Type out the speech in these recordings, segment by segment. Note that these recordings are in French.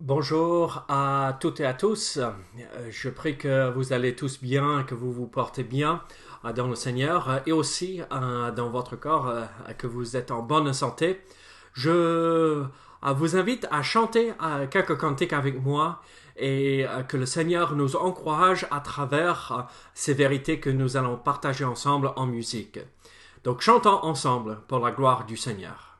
Bonjour à toutes et à tous. Je prie que vous allez tous bien, que vous vous portez bien dans le Seigneur et aussi dans votre corps, que vous êtes en bonne santé. Je vous invite à chanter quelques cantiques avec moi et que le Seigneur nous encourage à travers ces vérités que nous allons partager ensemble en musique. Donc chantons ensemble pour la gloire du Seigneur.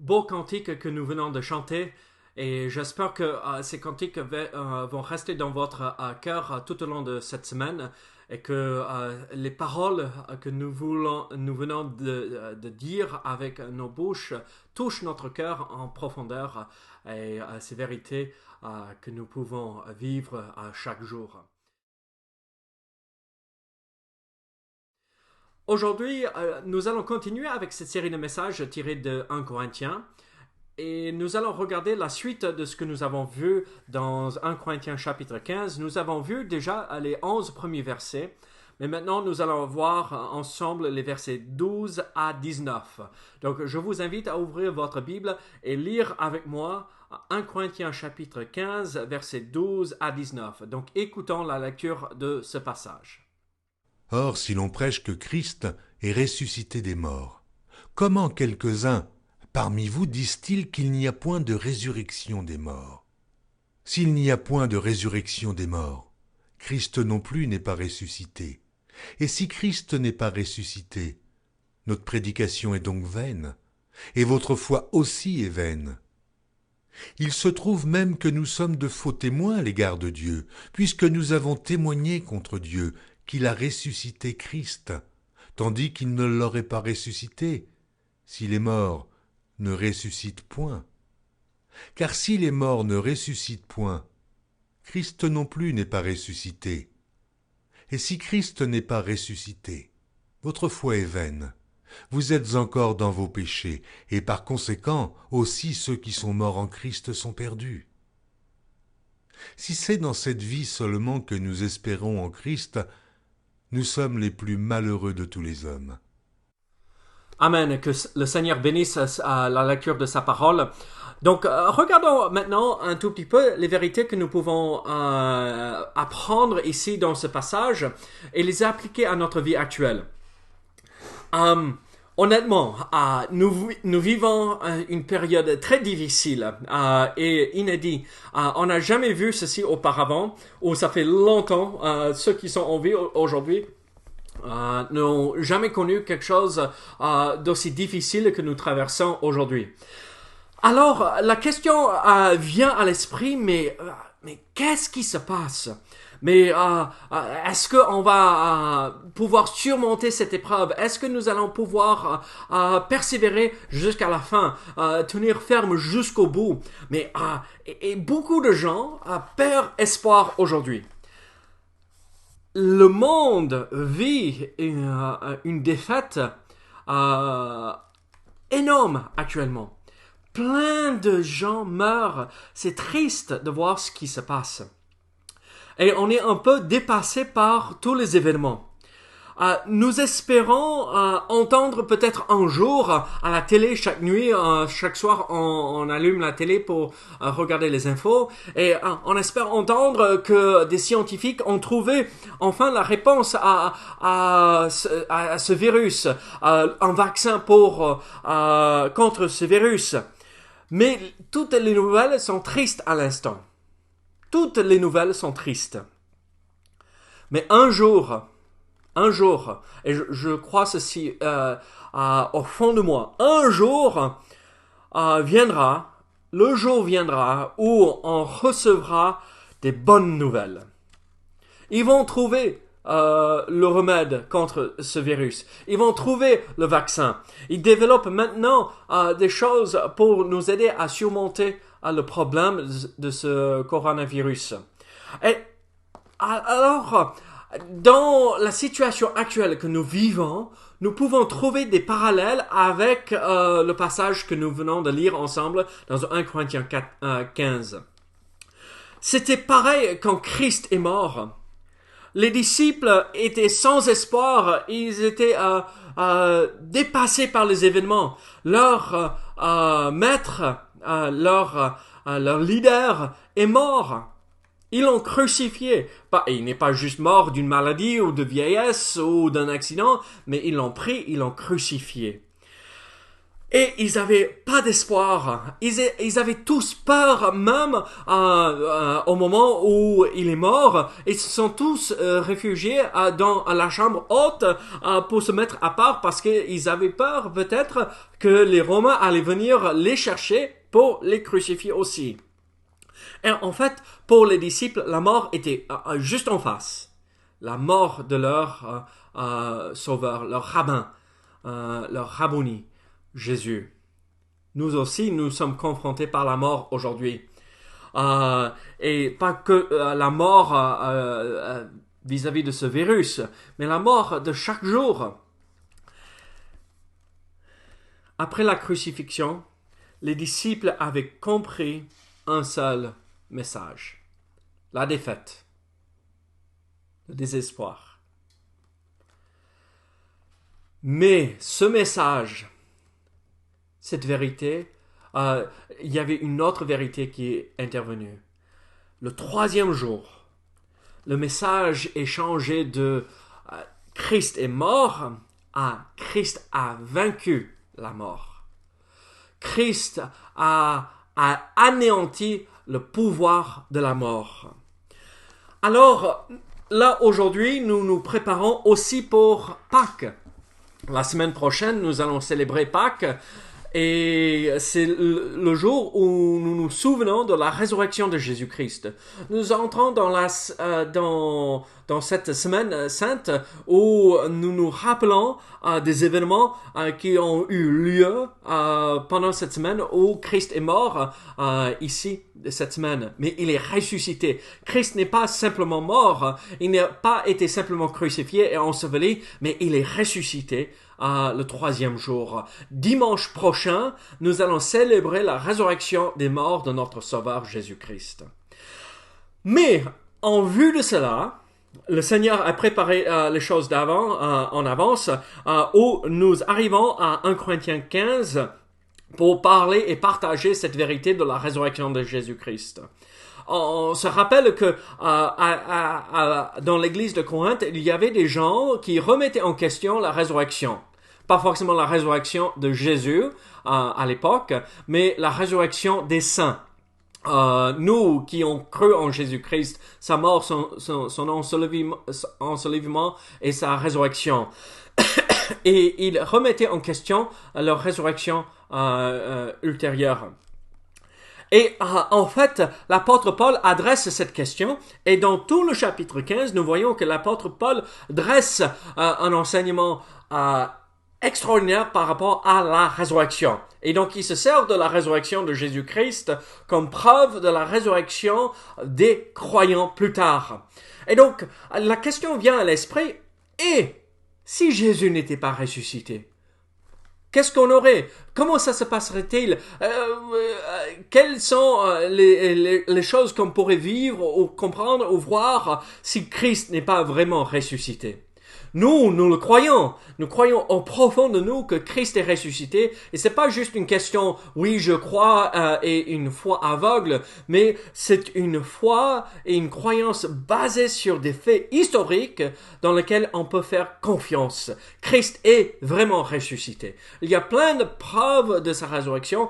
beaux cantiques que nous venons de chanter. Et j'espère que ces cantiques vont rester dans votre cœur tout au long de cette semaine et que les paroles que nous venons de dire avec nos bouches touchent notre cœur en profondeur et ces vérités que nous pouvons vivre chaque jour. Aujourd'hui, nous allons continuer avec cette série de messages tirés de 1 Corinthiens. Et nous allons regarder la suite de ce que nous avons vu dans 1 Corinthiens chapitre 15. Nous avons vu déjà les 11 premiers versets, mais maintenant nous allons voir ensemble les versets 12 à 19. Donc je vous invite à ouvrir votre Bible et lire avec moi 1 Corinthiens chapitre 15, versets 12 à 19. Donc écoutons la lecture de ce passage. Or, si l'on prêche que Christ est ressuscité des morts, comment quelques-uns parmi vous disent-ils qu'il n'y a point de résurrection des morts? S'il n'y a point de résurrection des morts, Christ non plus n'est pas ressuscité. Et si Christ n'est pas ressuscité, notre prédication est donc vaine, et votre foi aussi est vaine. Il se trouve même que nous sommes de faux témoins à l'égard de Dieu, puisque nous avons témoigné contre Dieu qu'il a ressuscité Christ, tandis qu'il ne l'aurait pas ressuscité, si les morts ne ressuscite point. Car si les morts ne ressuscitent point, Christ non plus n'est pas ressuscité. Et si Christ n'est pas ressuscité, votre foi est vaine. Vous êtes encore dans vos péchés, et par conséquent, aussi ceux qui sont morts en Christ sont perdus. Si c'est dans cette vie seulement que nous espérons en Christ, nous sommes les plus malheureux de tous les hommes. Amen, que le Seigneur bénisse la lecture de sa parole. Donc, regardons maintenant un tout petit peu les vérités que nous pouvons apprendre ici dans ce passage et les appliquer à notre vie actuelle. Honnêtement, nous vivons une période très difficile et inédite. On n'a jamais vu ceci auparavant, ou ça fait longtemps, ceux qui sont en vie aujourd'hui n'ont jamais connu quelque chose d'aussi difficile que nous traversons aujourd'hui. Alors, la question vient à l'esprit, mais qu'est-ce qui se passe? Mais est-ce qu'on va pouvoir surmonter cette épreuve? Est-ce que nous allons pouvoir persévérer jusqu'à la fin, tenir ferme jusqu'au bout? Mais et beaucoup de gens perdent espoir aujourd'hui. Le monde vit une défaite énorme actuellement. Plein de gens meurent. C'est triste de voir ce qui se passe. Et on est un peu dépassé par tous les événements. Nous espérons entendre peut-être un jour à la télé chaque nuit, chaque soir on allume la télé pour regarder les infos et on espère entendre que des scientifiques ont trouvé enfin la réponse à ce virus, un vaccin contre ce virus. Mais toutes les nouvelles sont tristes à l'instant. Toutes les nouvelles sont tristes. Mais un jour, et je crois ceci au fond de moi, un jour viendra, le jour viendra où on recevra des bonnes nouvelles. Ils vont trouver le remède contre ce virus. Ils vont trouver le vaccin. Ils développent maintenant des choses pour nous aider à surmonter le problème de ce coronavirus. Et alors, dans la situation actuelle que nous vivons, nous pouvons trouver des parallèles avec le passage que nous venons de lire ensemble dans 1 Corinthiens 15. C'était pareil quand Christ est mort. Les disciples étaient sans espoir, ils étaient dépassés par les événements. Leur maître, leur leader est mort. Ils l'ont crucifié. Il n'est pas juste mort d'une maladie ou de vieillesse ou d'un accident, mais ils l'ont pris, ils l'ont crucifié. Et ils n'avaient pas d'espoir. Ils avaient tous peur, même au moment où il est mort. Ils se sont tous réfugiés dans la chambre haute pour se mettre à part parce qu'ils avaient peur peut-être que les Romains allaient venir les chercher pour les crucifier aussi. Et en fait, pour les disciples, la mort était juste en face. La mort de leur sauveur, leur rabbin, leur rabboni. Jésus. Nous aussi, nous sommes confrontés par la mort aujourd'hui. Et pas que la mort vis-à-vis de ce virus, mais la mort de chaque jour. Après la crucifixion, les disciples avaient compris un seul message. La défaite. Le désespoir. Mais ce message, cette vérité, il y avait une autre vérité qui est intervenue. Le troisième jour, le message est changé de Christ est mort à Christ a vaincu la mort. Christ a anéanti le pouvoir de la mort. Alors, là aujourd'hui, nous nous préparons aussi pour Pâques. La semaine prochaine, nous allons célébrer Pâques. Et c'est le jour où nous nous souvenons de la résurrection de Jésus-Christ. Nous entrons dans cette semaine sainte où nous nous rappelons des événements qui ont eu lieu pendant cette semaine où Christ est mort ici cette semaine. Mais il est ressuscité. Christ n'est pas simplement mort, il n'a pas été simplement crucifié et enseveli, mais il est ressuscité le troisième jour. Dimanche prochain, nous allons célébrer la résurrection des morts de notre Sauveur Jésus-Christ. Mais, en vue de cela, le Seigneur a préparé les choses en avance, où nous arrivons à 1 Corinthiens 15 pour parler et partager cette vérité de la résurrection de Jésus-Christ. On se rappelle que dans l'église de Corinthe, il y avait des gens qui remettaient en question la résurrection. Pas forcément la résurrection de Jésus à l'époque, mais la résurrection des saints. Nous qui ont cru en Jésus-Christ, sa mort, son ensevelissement et sa résurrection. Et ils remettaient en question leur résurrection ultérieure. Et en fait, l'apôtre Paul adresse cette question, et dans tout le chapitre 15, nous voyons que l'apôtre Paul dresse un enseignement extraordinaire par rapport à la résurrection. Et donc, il se sert de la résurrection de Jésus-Christ comme preuve de la résurrection des croyants plus tard. Et donc, la question vient à l'esprit, et si Jésus n'était pas ressuscité? Qu'est-ce qu'on aurait? Comment ça se passerait-il? Quelles sont les choses qu'on pourrait vivre ou comprendre ou voir si Christ n'est pas vraiment ressuscité? Nous le croyons. Nous croyons au profond de nous que Christ est ressuscité. Et c'est pas juste une question, oui, je crois, et une foi aveugle, mais c'est une foi et une croyance basée sur des faits historiques dans lesquels on peut faire confiance. Christ est vraiment ressuscité. Il y a plein de preuves de sa résurrection,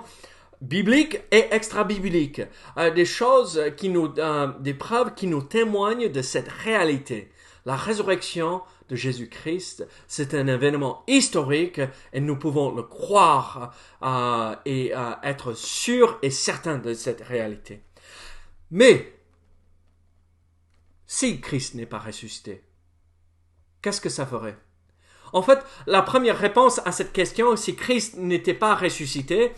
bibliques et extra-bibliques. Des preuves qui nous témoignent de cette réalité. La résurrection de Jésus-Christ, c'est un événement historique et nous pouvons le croire et être sûrs et certains de cette réalité. Mais, si Christ n'est pas ressuscité, qu'est-ce que ça ferait? En fait, la première réponse à cette question, si Christ n'était pas ressuscité,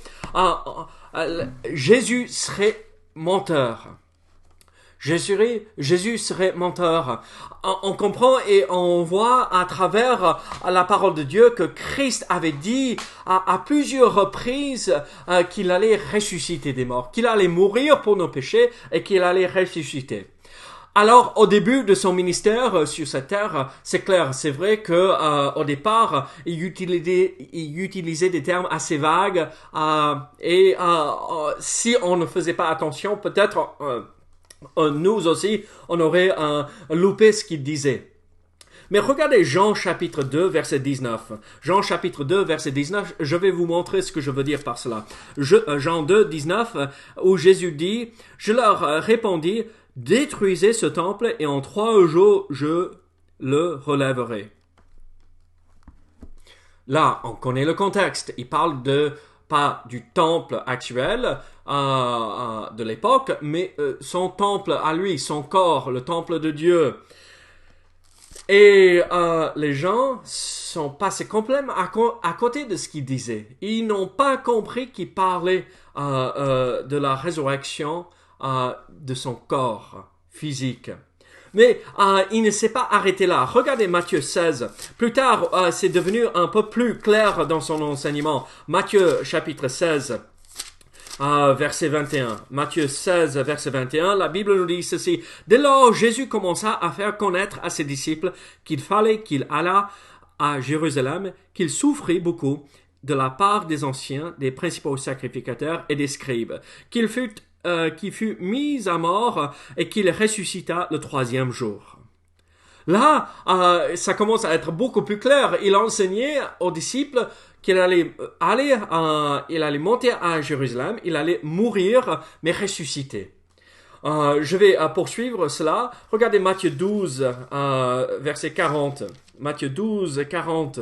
Jésus serait menteur. Jésus serait menteur. On comprend et on voit à travers la parole de Dieu que Christ avait dit à plusieurs reprises qu'il allait ressusciter des morts, qu'il allait mourir pour nos péchés et qu'il allait ressusciter. Alors, au début de son ministère sur cette terre, c'est clair, c'est vrai que au départ, il utilisait des termes assez vagues et si on ne faisait pas attention, peut-être nous aussi, on aurait loupé ce qu'il disait. Mais regardez Jean chapitre 2, verset 19. Jean chapitre 2, verset 19, je vais vous montrer ce que je veux dire par cela. Jean 2, 19, où Jésus dit, « Je leur répondis, détruisez ce temple et en 3 jours je le relèverai. » Là, on connaît le contexte. Il parle pas du temple actuel de l'époque, mais son temple à lui, son corps, le temple de Dieu. Et les gens sont passés complètement à côté de ce qu'il disait. Ils n'ont pas compris qu'il parlait de la résurrection de son corps physique. Mais il ne s'est pas arrêté là. Regardez Matthieu 16. Plus tard, c'est devenu un peu plus clair dans son enseignement. Matthieu chapitre 16, verset 21. Matthieu 16, verset 21, la Bible nous dit ceci. Dès lors, Jésus commença à faire connaître à ses disciples qu'il fallait qu'il allât à Jérusalem, qu'il souffrit beaucoup de la part des anciens, des principaux sacrificateurs et des scribes, qu'il fut mis à mort et qu'il ressuscita le 3e jour. Là, ça commence à être beaucoup plus clair. Il enseignait aux disciples qu'il allait monter à Jérusalem, il allait mourir, mais ressusciter. Je vais poursuivre cela. Regardez Matthieu 12, verset 40. Matthieu 12, 40.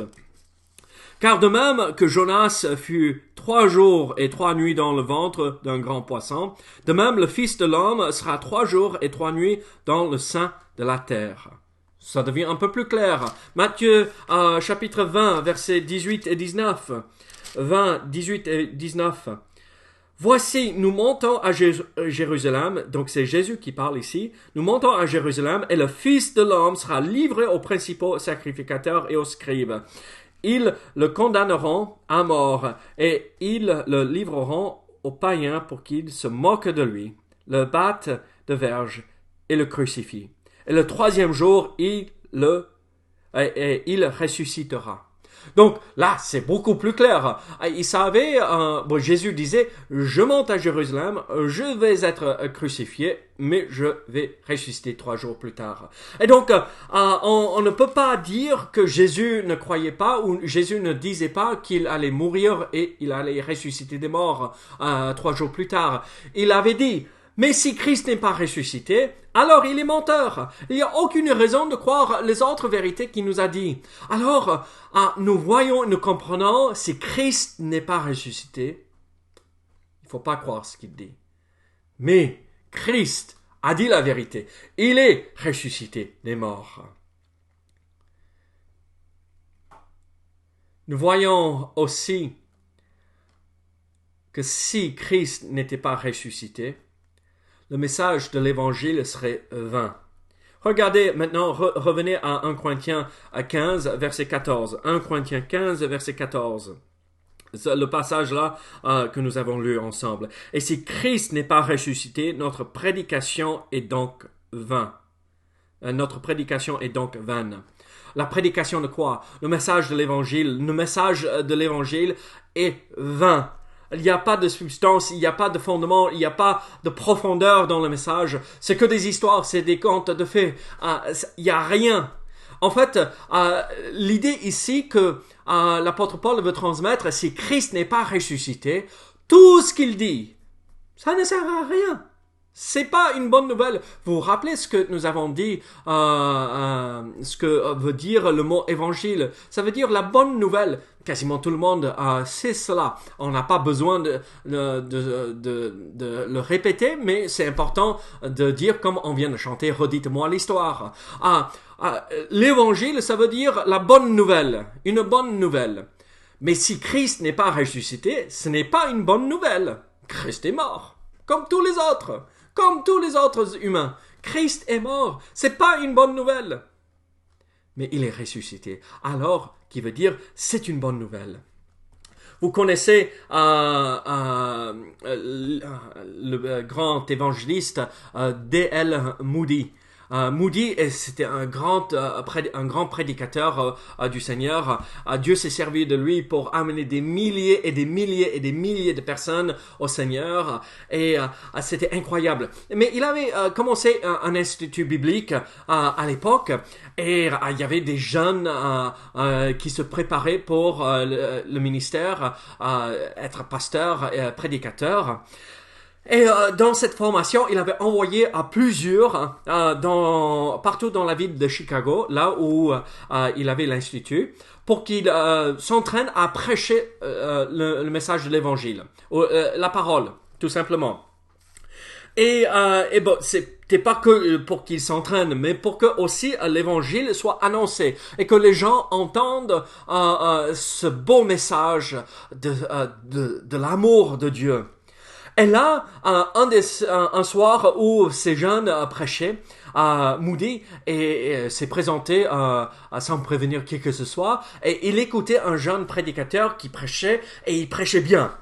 Car de même que Jonas fut 3 jours et 3 nuits dans le ventre d'un grand poisson, de même le Fils de l'homme sera 3 jours et 3 nuits dans le sein de la terre. Ça devient un peu plus clair. Matthieu chapitre 20, versets 18 et 19. 20, 18 et 19. Voici, nous montons à Jérusalem, donc c'est Jésus qui parle ici, nous montons à Jérusalem et le Fils de l'homme sera livré aux principaux sacrificateurs et aux scribes. Ils le condamneront à mort et ils le livreront aux païens pour qu'ils se moquent de lui, le battent de verge et le crucifient. Et le 3e jour, il ressuscitera. Donc là, c'est beaucoup plus clair. Il savait, Jésus disait, je monte à Jérusalem, je vais être crucifié, mais je vais ressusciter 3 jours plus tard. Et donc, on ne peut pas dire que Jésus ne croyait pas ou Jésus ne disait pas qu'il allait mourir et il allait ressusciter des morts 3 jours plus tard. Il avait dit, mais si Christ n'est pas ressuscité, alors il est menteur. Il n'y a aucune raison de croire les autres vérités qu'il nous a dit. Alors, nous voyons, nous comprenons, si Christ n'est pas ressuscité, il ne faut pas croire ce qu'il dit. Mais Christ a dit la vérité. Il est ressuscité des morts. Nous voyons aussi que si Christ n'était pas ressuscité, le message de l'évangile serait vain. Regardez maintenant, revenez à 1 Corinthiens 15, verset 14. 1 Corinthiens 15, verset 14. Le passage là que nous avons lu ensemble. Et si Christ n'est pas ressuscité, notre prédication est donc vaine. Notre prédication est donc vaine. La prédication de quoi? Le message de l'évangile. Le message de l'évangile est vain. Il n'y a pas de substance, il n'y a pas de fondement, il n'y a pas de profondeur dans le message. C'est que des histoires, c'est des contes de fées. Il n'y a rien. En fait, l'idée ici que l'apôtre Paul veut transmettre, si Christ n'est pas ressuscité, tout ce qu'il dit, ça ne sert à rien. C'est pas une bonne nouvelle. Vous vous rappelez ce que nous avons dit, ce que veut dire le mot évangile. Ça veut dire la bonne nouvelle. Quasiment tout le monde sait cela. On n'a pas besoin de le répéter, mais c'est important de dire comme on vient de chanter, redites-moi l'histoire. L'évangile, ça veut dire la bonne nouvelle, une bonne nouvelle. Mais si Christ n'est pas ressuscité, ce n'est pas une bonne nouvelle. Christ est mort, comme tous les autres. Comme tous les autres humains, Christ est mort. C'est pas une bonne nouvelle. Mais il est ressuscité. Alors, qui veut dire, c'est une bonne nouvelle. Vous connaissez le grand évangéliste D.L. Moody. Moody, c'était un grand prédicateur du Seigneur. Dieu s'est servi de lui pour amener des milliers et des milliers et des milliers de personnes au Seigneur. Et c'était incroyable. Mais il avait commencé un institut biblique à l'époque. Et il y avait des jeunes qui se préparaient pour le ministère, être pasteur et prédicateur. Et dans cette formation, il avait envoyé à plusieurs partout dans la ville de Chicago, là où il avait l'institut, pour qu'ils s'entraînent à prêcher le message de l'évangile, la parole, tout simplement. Et bon, c'était pas que pour qu'ils s'entraînent, mais pour que aussi l'évangile soit annoncé et que les gens entendent ce beau message de l'amour de Dieu. Et là, un soir où ces jeunes prêchaient, Moody s'est présenté sans prévenir qui que ce soit, et il écoutait un jeune prédicateur qui prêchait, et il prêchait bien.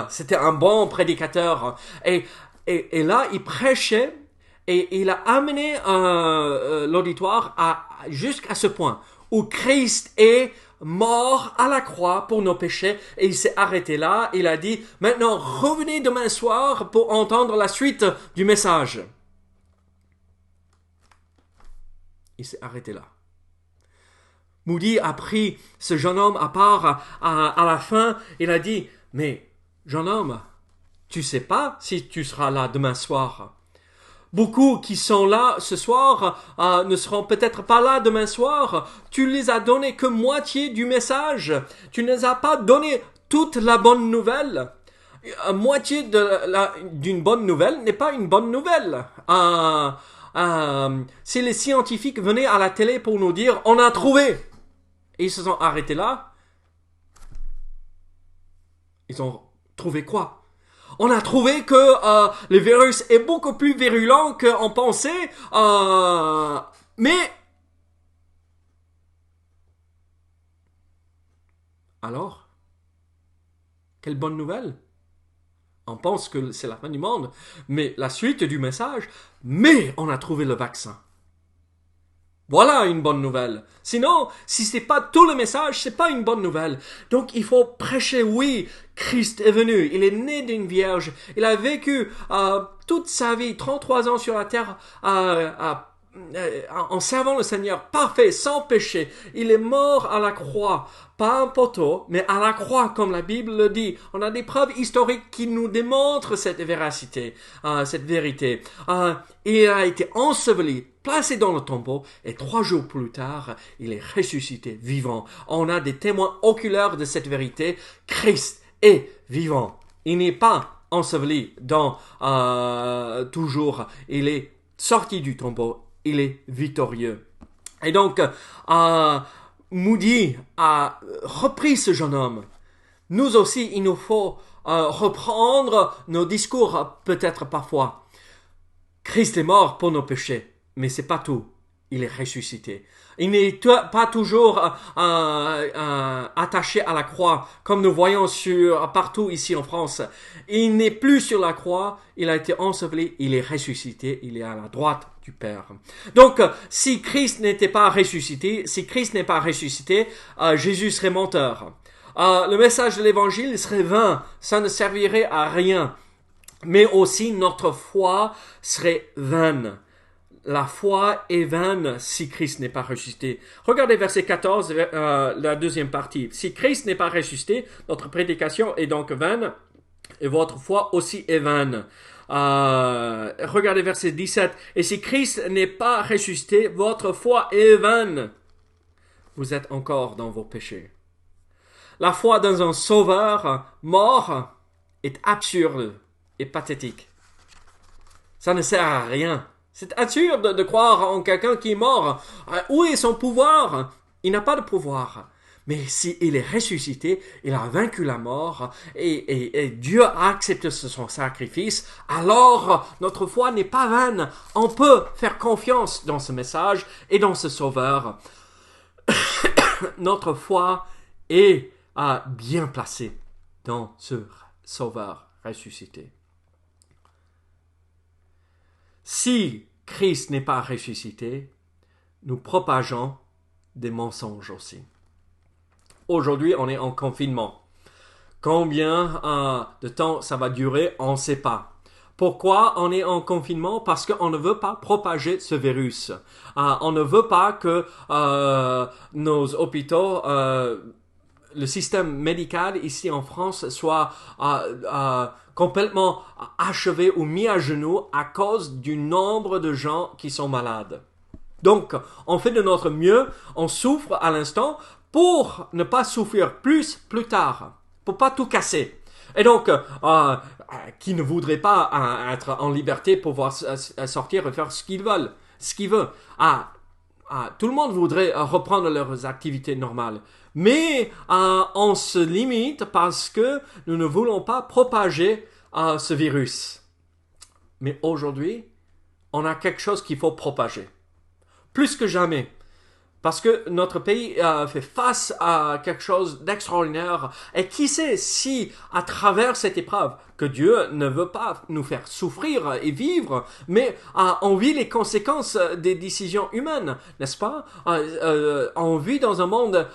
C'était un bon prédicateur. Et là, il prêchait, et il a amené l'auditoire jusqu'à ce point où Christ est mort à la croix pour nos péchés, et il s'est arrêté là. Il a dit, maintenant revenez demain soir pour entendre la suite du message. Il s'est arrêté là. Moody a pris ce jeune homme à part à la fin. Il a dit, mais jeune homme, tu sais pas si tu seras là demain soir. Beaucoup qui sont là ce soir ne seront peut-être pas là demain soir. Tu les as donné que moitié du message. Tu ne les as pas donné toute la bonne nouvelle. Moitié d'une bonne nouvelle n'est pas une bonne nouvelle. Si les scientifiques venaient à la télé pour nous dire « on a trouvé », et ils se sont arrêtés là, ils ont trouvé quoi? On a trouvé que le virus est beaucoup plus virulent qu'on pensait, mais alors, quelle bonne nouvelle? On pense que c'est la fin du monde, mais la suite du message, mais on a trouvé le vaccin. Voilà une bonne nouvelle. Sinon, si c'est pas tout le message, c'est pas une bonne nouvelle. Donc, il faut prêcher, oui, Christ est venu. Il est né d'une vierge. Il a vécu toute sa vie, 33 ans sur la terre, en servant le Seigneur, parfait, sans péché. Il est mort à la croix, pas un poteau, mais à la croix, comme la Bible le dit. On a des preuves historiques qui nous démontrent cette véracité, cette vérité. Il a été enseveli, placé dans le tombeau, et 3 jours plus tard, il est ressuscité, vivant. On a des témoins oculaires de cette vérité. Christ est vivant. Il n'est pas enseveli toujours. Il est sorti du tombeau. Il est victorieux. Et donc, Moody a repris ce jeune homme. Nous aussi, il nous faut reprendre nos discours, peut-être parfois. Christ est mort pour nos péchés, mais c'est pas tout. Il est ressuscité. Il n'est pas toujours attaché à la croix, comme nous voyons partout ici en France. Il n'est plus sur la croix, il a été enseveli, il est ressuscité, il est à la droite du Père. Donc, si Christ n'était pas ressuscité, Jésus serait menteur. Le message de l'évangile serait vain, ça ne servirait à rien. Mais aussi, notre foi serait vaine. La foi est vaine si Christ n'est pas ressuscité. Regardez verset 14, la deuxième partie. Si Christ n'est pas ressuscité, notre prédication est donc vaine et votre foi aussi est vaine. Regardez verset 17. Et si Christ n'est pas ressuscité, votre foi est vaine. Vous êtes encore dans vos péchés. La foi dans un sauveur mort est absurde et pathétique. Ça ne sert à rien. C'est absurde de croire en quelqu'un qui est mort. Où est son pouvoir? Il n'a pas de pouvoir. Mais s'il est ressuscité, il a vaincu la mort et Dieu a accepté son sacrifice, alors notre foi n'est pas vaine. On peut faire confiance dans ce message et dans ce sauveur. Notre foi est bien placée dans ce sauveur ressuscité. Si Christ n'est pas ressuscité, nous propageons des mensonges aussi. Aujourd'hui, on est en confinement. Combien de temps ça va durer, on ne sait pas. Pourquoi on est en confinement? Parce qu'on ne veut pas propager ce virus. On ne veut pas que nos hôpitaux, le système médical ici en France soit complètement achevé ou mis à genoux à cause du nombre de gens qui sont malades. Donc, on fait de notre mieux, on souffre à l'instant pour ne pas souffrir plus tard, pour pas tout casser. Et donc, qui ne voudrait pas être en liberté, pouvoir sortir et faire ce qu'il veut. Tout le monde voudrait reprendre leurs activités normales. Mais on se limite parce que nous ne voulons pas propager ce virus. Mais aujourd'hui, on a quelque chose qu'il faut propager. Plus que jamais. Parce que notre pays fait face à quelque chose d'extraordinaire. Et qui sait si, à travers cette épreuve, que Dieu ne veut pas nous faire souffrir et vivre, mais on vit les conséquences des décisions humaines, n'est-ce pas? On vit dans un monde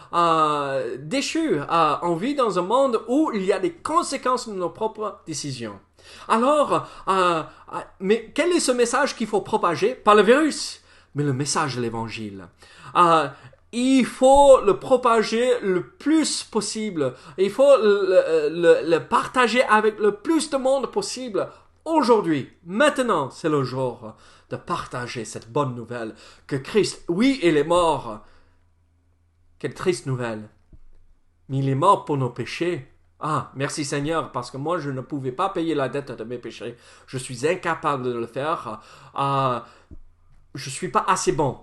déchu. On vit dans un monde où il y a des conséquences de nos propres décisions. Alors, mais quel est ce message qu'il faut propager? Pas le virus, mais le message de l'Évangile. Il faut le propager le plus possible. Il faut le partager avec le plus de monde possible. Aujourd'hui, maintenant, c'est le jour de partager cette bonne nouvelle que Christ, oui, il est mort. Quelle triste nouvelle. Mais il est mort pour nos péchés. Merci Seigneur, parce que moi, je ne pouvais pas payer la dette de mes péchés. Je suis incapable de le faire. Je ne suis pas assez bon.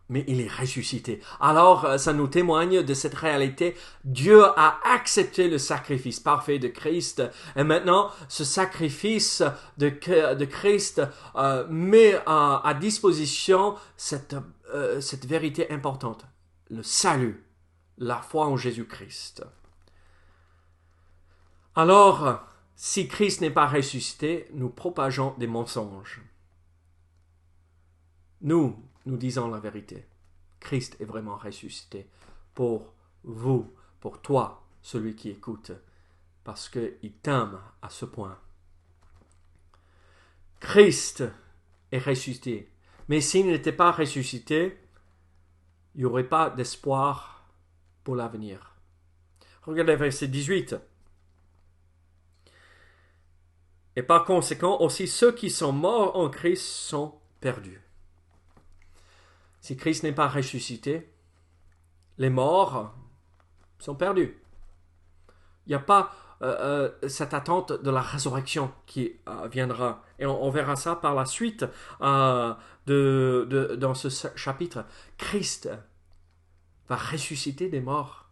Mais il est ressuscité. Alors, ça nous témoigne de cette réalité. Dieu a accepté le sacrifice parfait de Christ. Et maintenant, ce sacrifice de Christ met à disposition cette vérité importante. Le salut, la foi en Jésus-Christ. Alors, si Christ n'est pas ressuscité, nous propageons des mensonges. Nous disons la vérité. Christ est vraiment ressuscité pour vous, pour toi, celui qui écoute, parce qu'il t'aime à ce point. Christ est ressuscité. Mais s'il n'était pas ressuscité, il n'y aurait pas d'espoir pour l'avenir. Regardez verset 18. Et par conséquent, aussi ceux qui sont morts en Christ sont perdus. Si Christ n'est pas ressuscité, les morts sont perdus. Il n'y a pas cette attente de la résurrection qui viendra. Et on verra ça par la suite dans ce chapitre. Christ va ressusciter des morts.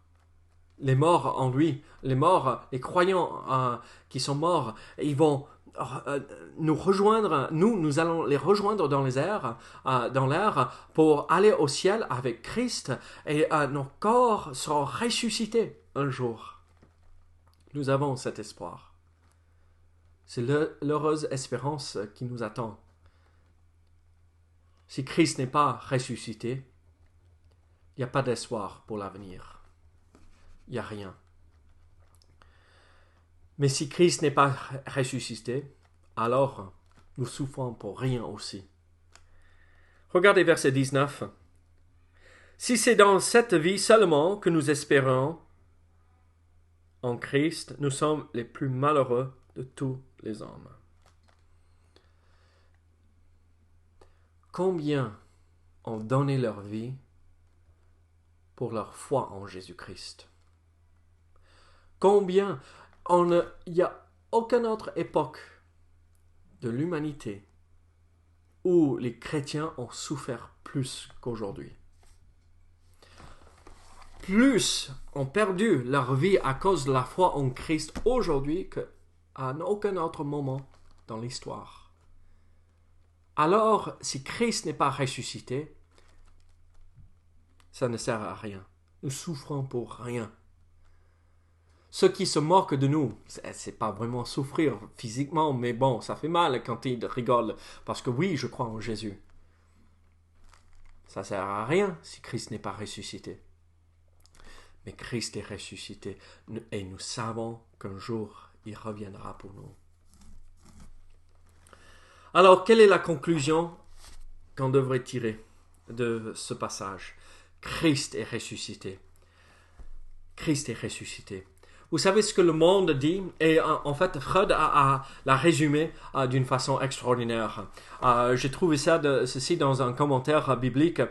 Les morts en lui, les morts, les croyants qui sont morts, ils vont nous rejoindre, nous allons les rejoindre dans les airs, dans l'air, pour aller au ciel avec Christ, et nos corps seront ressuscités un jour. Nous avons cet espoir. C'est l'heureuse espérance qui nous attend. Si Christ n'est pas ressuscité, il n'y a pas d'espoir pour l'avenir. Il n'y a rien. Mais si Christ n'est pas ressuscité, alors nous souffrons pour rien aussi. Regardez verset 19. Si c'est dans cette vie seulement que nous espérons en Christ, nous sommes les plus malheureux de tous les hommes. Combien ont donné leur vie pour leur foi en Jésus-Christ? Combien il n'y a aucune autre époque de l'humanité où les chrétiens ont souffert plus qu'aujourd'hui. Plus ont perdu leur vie à cause de la foi en Christ aujourd'hui qu'à aucun autre moment dans l'histoire. Alors, si Christ n'est pas ressuscité, ça ne sert à rien. Nous souffrons pour rien. ceux qui se moquent de nous, c'est pas vraiment souffrir physiquement, mais bon, ça fait mal quand ils rigolent, parce que oui, je crois en Jésus. Ça sert à rien si Christ n'est pas ressuscité. Mais Christ est ressuscité et nous savons qu'un jour, il reviendra pour nous. Alors, quelle est la conclusion qu'on devrait tirer de ce passage? Christ est ressuscité. Christ est ressuscité. Vous savez ce que le monde dit? Et en fait, Freud l'a résumé d'une façon extraordinaire. J'ai trouvé ceci dans un commentaire biblique.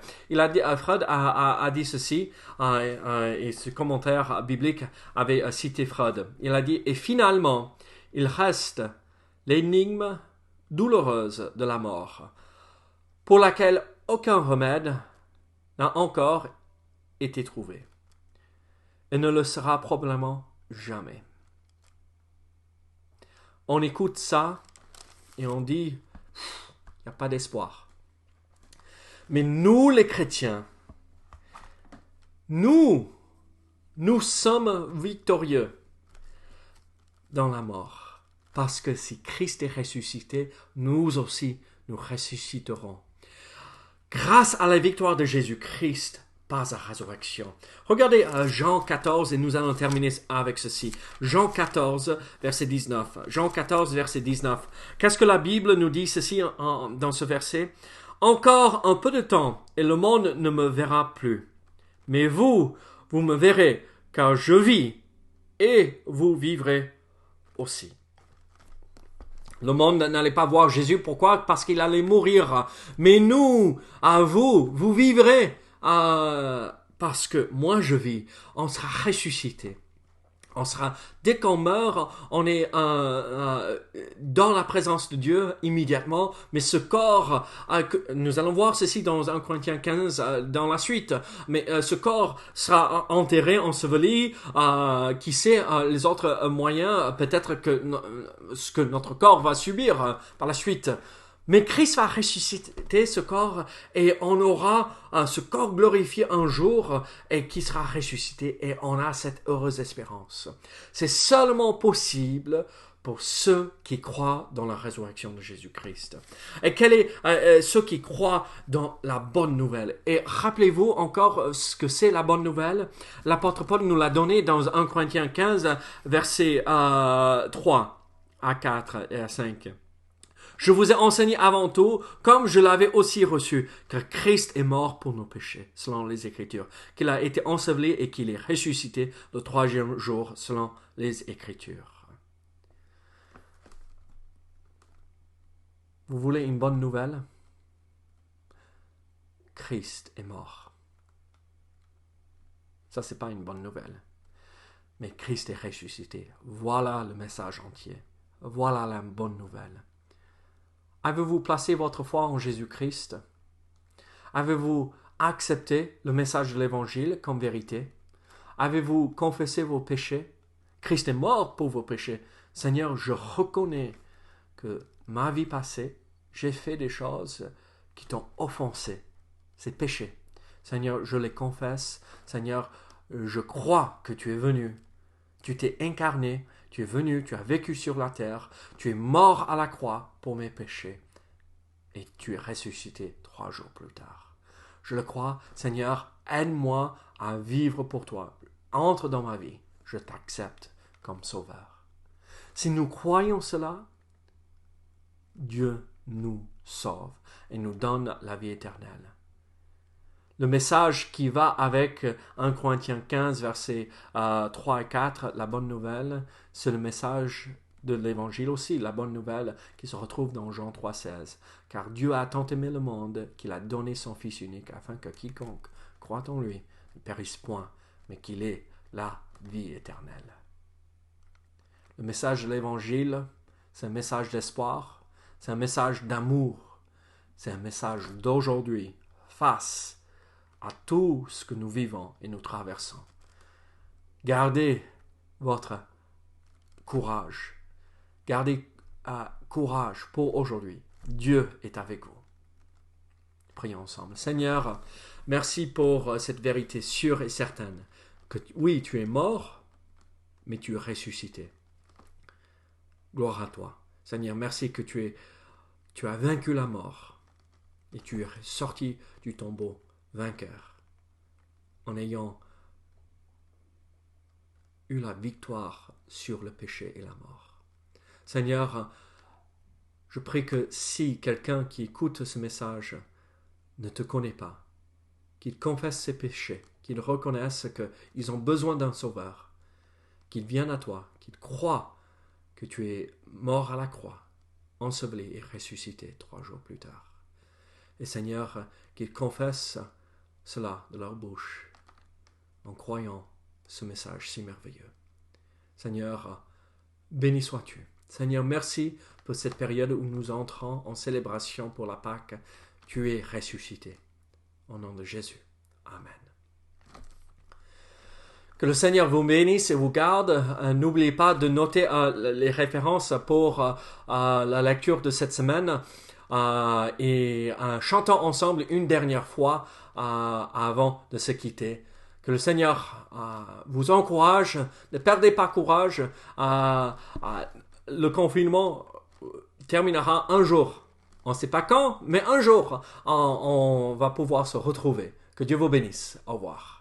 Freud a dit ceci, et ce commentaire biblique avait cité Freud. Il a dit, et finalement, il reste l'énigme douloureuse de la mort, pour laquelle aucun remède n'a encore été trouvé. Et ne le sera probablement jamais. On écoute ça et on dit, il n'y a pas d'espoir. Mais nous les chrétiens, nous sommes victorieux dans la mort. Parce que si Christ est ressuscité, nous aussi, nous ressusciterons. Grâce à la victoire de Jésus-Christ, par sa résurrection. Regardez Jean 14 et nous allons terminer avec ceci. Jean 14, verset 19. Jean 14, verset 19. Qu'est-ce que la Bible nous dit ceci dans ce verset? Encore un peu de temps et le monde ne me verra plus. Mais vous me verrez, car je vis et vous vivrez aussi. Le monde n'allait pas voir Jésus. Pourquoi? Parce qu'il allait mourir. Mais nous, vous vivrez. Parce que moi je vis, on sera ressuscité. Dès qu'on meurt, on est dans la présence de Dieu immédiatement, mais ce corps, nous allons voir ceci dans 1 Corinthiens 15 dans la suite, mais ce corps sera enterré, enseveli, qui sait les autres moyens, peut-être ce que notre corps va subir par la suite. Mais Christ va ressusciter ce corps et on aura ce corps glorifié un jour et qui sera ressuscité et on a cette heureuse espérance. C'est seulement possible pour ceux qui croient dans la résurrection de Jésus-Christ. Et quels est ceux qui croient dans la bonne nouvelle? Et rappelez-vous encore ce que c'est la bonne nouvelle. L'apôtre Paul nous l'a donné dans 1 Corinthiens 15, versets 3 à 4 et à 5. Je vous ai enseigné avant tout, comme je l'avais aussi reçu, que Christ est mort pour nos péchés, selon les Écritures, qu'il a été enseveli et qu'il est ressuscité le troisième jour, selon les Écritures. Vous voulez une bonne nouvelle? Christ est mort. Ça, c'est pas une bonne nouvelle. Mais Christ est ressuscité. Voilà le message entier. Voilà la bonne nouvelle. Avez-vous placé votre foi en Jésus-Christ? Avez-vous accepté le message de l'Évangile comme vérité? Avez-vous confessé vos péchés? Christ est mort pour vos péchés. Seigneur, je reconnais que ma vie passée, j'ai fait des choses qui t'ont offensé. C'est péché. Seigneur, je les confesse. Seigneur, je crois que tu es venu. Tu t'es incarné. Tu es venu, tu as vécu sur la terre, tu es mort à la croix pour mes péchés et tu es ressuscité 3 jours plus tard. Je le crois, Seigneur, aide-moi à vivre pour toi. Entre dans ma vie, je t'accepte comme sauveur. Si nous croyons cela, Dieu nous sauve et nous donne la vie éternelle. Le message qui va avec 1 Corinthiens 15, versets 3 et 4, la bonne nouvelle, c'est le message de l'Évangile aussi, la bonne nouvelle qui se retrouve dans Jean 3, 16. Car Dieu a tant aimé le monde qu'il a donné son Fils unique afin que quiconque croit en lui ne périsse point, mais qu'il ait la vie éternelle. Le message de l'Évangile, c'est un message d'espoir, c'est un message d'amour, c'est un message d'aujourd'hui face à tout ce que nous vivons et nous traversons. Gardez votre courage. Gardez courage pour aujourd'hui. Dieu est avec vous. Prions ensemble. Seigneur, merci pour cette vérité sûre et certaine que oui, tu es mort, mais tu es ressuscité. Gloire à toi. Seigneur, merci que tu as vaincu la mort et tu es sorti du tombeau vainqueur en ayant eu la victoire sur le péché et la mort. Seigneur, je prie que si quelqu'un qui écoute ce message ne te connaît pas, qu'il confesse ses péchés, qu'il reconnaisse qu'ils ont besoin d'un sauveur, qu'il vienne à toi, qu'il croit que tu es mort à la croix, enseveli et ressuscité 3 jours plus tard. Et Seigneur, qu'ils confessent cela de leur bouche en croyant ce message si merveilleux. Seigneur, béni sois-tu. Seigneur, merci pour cette période où nous entrons en célébration pour la Pâque. Tu es ressuscité. Au nom de Jésus. Amen. Que le Seigneur vous bénisse et vous garde. N'oubliez pas de noter les références pour la lecture de cette semaine et chantons ensemble une dernière fois avant de se quitter. Que le Seigneur vous encourage. Ne perdez pas courage. Le confinement terminera un jour. On ne sait pas quand, mais un jour, on va pouvoir se retrouver. Que Dieu vous bénisse. Au revoir.